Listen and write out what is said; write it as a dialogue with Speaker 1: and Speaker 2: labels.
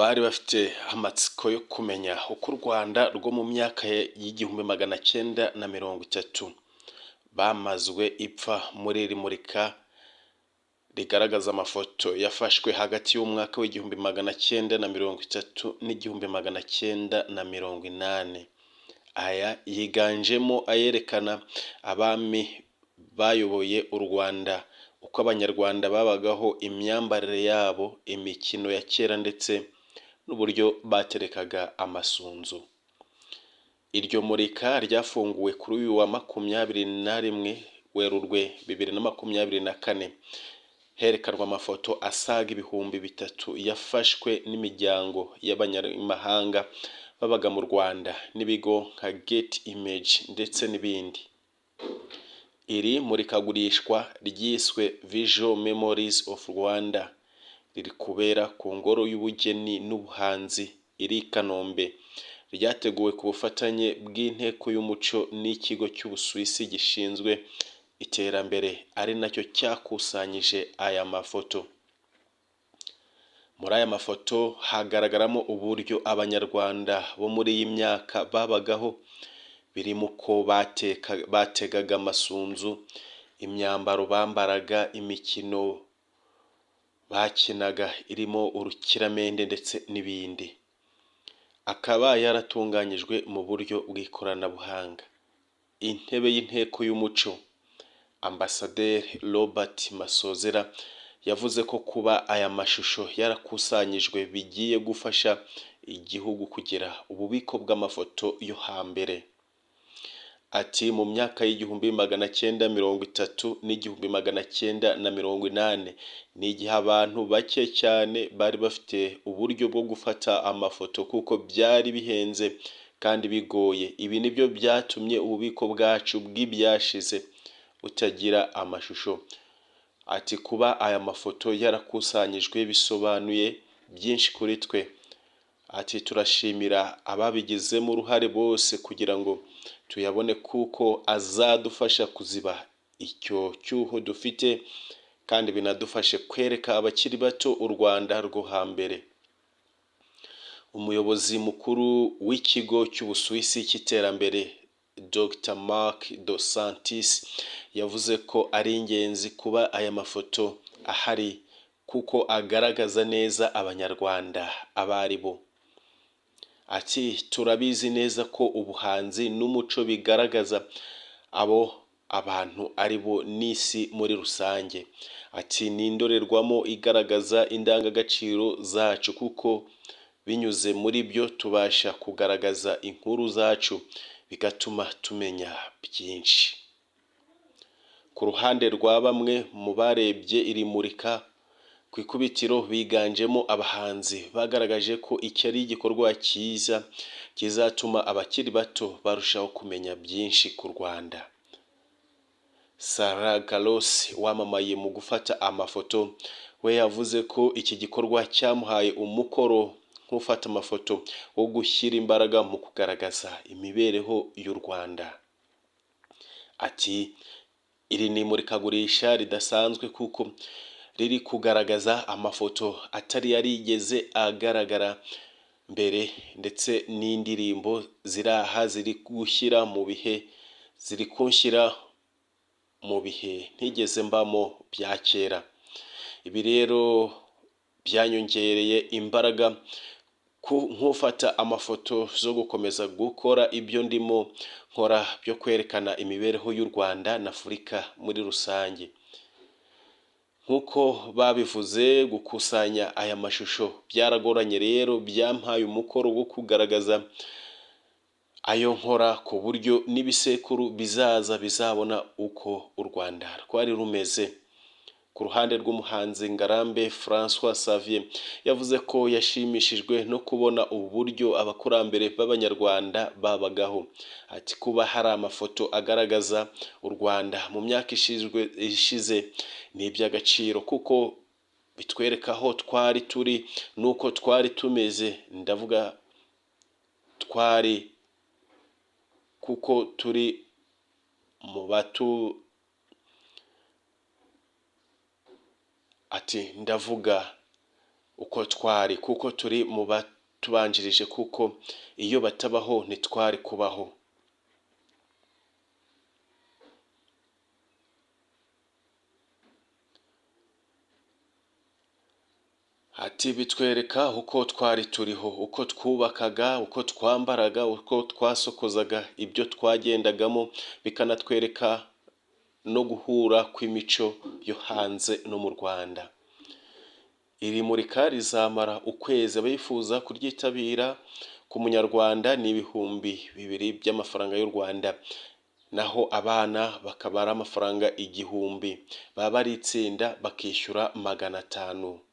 Speaker 1: Abari bafite amatsiko yo kumenya uko u Rwanda rwo mu myaka y'igihumbi magana cyenda na mirongo itatu bamazwe ipfa muri iri murika rigaragaza amafoto yafashwe hagati y'umwaka w'igihumbi magana cyenda na mirongo itatu n'igihumbi magana cyenda na mirongo inani. Aya yigannjemo ayerekana abami bayoboye u Rwanda, uko Abanyarwanda babagaho, imyambarire yabo, imikino ya kera ndetse n'uburyo baterekaga amasunzu. Iryo murika ryafunguwe kuri uyu wa 21 Werurwe 2024. Herekanwa amafoto asaga ibihumbi 3 yafashwe n'imiryango y'abanyamahanga babaga mu Rwanda n'ibigo nka Get Image ndetse n'ibindi. Iri murikagurishwa ryiswe Visual Memories of Rwanda riri kubera ku ngoro y'ubugeni n'ubuhanzi iri i Kanombe, ryateguwe ku bufatanye bw'inteko y'umuco n'ikigo cy'Ubusuwisi gishinzwe iterambere, ari nacyo cyakusanyije aya mafoto. Muri aya mafoto hagaragaramo uburyo Abanyarwanda bo muri iyi myaka babagaho, birimo ko bategaga amasunzu, imyambaro bambaraga, imikino bakinaga irimo urukiramende ndetse n'ibindi. Akaba yaratunganyijwe mu buryo bw'ikoranabuhanga. Intebe y'inteko y'umuco Ambasaderi Robert Masozera yavuze ko kuba aya mashusho yarakusanyijwe bigiye gufasha igihugu kugira ububiko bw'amafoto yo hambere. Ati mu myaka y'igihumbi magana cyenda mirongo itatu n'igihumbi magana cyenda na mirongo inani ni igihe abantu bake cyane bari bafite uburyo bwo gufata amafoto kuko byari bihenze kandi bigoye. Ibi nibyo byatumye ububiko bwacu bw'ibyashize butagira amashusho. Ati kuba aya mafoto yarakusanyijwe bisobanuye byinshi kuri twe. Ati turashimira ababigizemo uruhare bose kugira ngo tuyabone kuko azadufasha kuziba icyo cyuho dufite kandi binadufashe kwereka abakiri bato u Rwanda rwo hambere. Umuyobozi mukuru w'ikigo cy'Ubusuwisi cy'iterambere Dr. Mark Dos Santos yavuze ko ari ingenzi kuba aya mafoto ahari kuko agaragaza neza Abanyarwanda abari bo. Ati turabizi neza ko ubuhanzi n'umuco bigaragaza abo abantu ari bo n'isi muri rusange. Ati ni indorerwamo igaragaza indangagaciro zacu kuko binyuze muri byo tubasha kugaragaza inkuru zacu bigatuma tumenya byinshi. Ku ruhande rwa bamwe mu barebye iri murika ku ikubitiro biganjemo abahanzi bagaragaje ko iki ari igikorwa cyiza kizatuma abakiri bato barushaho kumenya byinshi ku Rwanda. Sarah Galos wamamaye mu gufata amafoto we yavuze ko iki gikorwa cyamuhaye umukoro nk'ufata amafoto wo gushyira imbaraga mu kugaragaza imibereho y'u Rwanda. Ati iri ni imurikagurisha ridasanzwe kuko riri kugaragaza amafoto atari yarigeze agaragara mbere ndetse n'indirimbo ziraha ziri kunshyira mu bihe ntigeze mbamo bya kera. Ibi rero byanyongereye imbaraga nk'ufata amafoto zo gukomeza gukora ibyo ndimo nkora byo kwerekana imibereho y'u Rwanda na Afurika muri rusange. Nk'uko babivuze, gukusanya aya mashusho byaragoranye, rero byampaye umukoro wo kugaragaza ayo nkora ku buryo n'ibisekuru bizaza bizabona uko u Rwanda rwari rumeze. Ku ruhande rw'umuhanzi Ngarambe François Xavier yavuze ko yashimishijwe no kubona uburyo abakurambere b'Abanyarwanda babagaho. Ati kuba hari amafoto agaragaza u Rwanda mu myaka ishize ni iby'agaciro kuko bitwereka aho twari turi n'uko twari tumeze. Ndavuga twari kuko turi mu Ati ndavuga uko twari, kuko turi mu batubanjirije, kuko iyo batabaho ntitwari kubaho. Ati bitwereka uko twari turiho, uko twubakaga, uko twambaraga, uko twasokozaga, ibyo twagendagamo, bikanatwereka no guhura kw'imico yo hanze no mu Rwanda. Iri murika rizamara ukwezi. Abifuza kuryitabira ku munyarwanda ni 2,000 by'amafaranga y'u Rwanda, naho abana bakaba ari amafaranga 1,000. Baba ari itsinda bakishyura 500.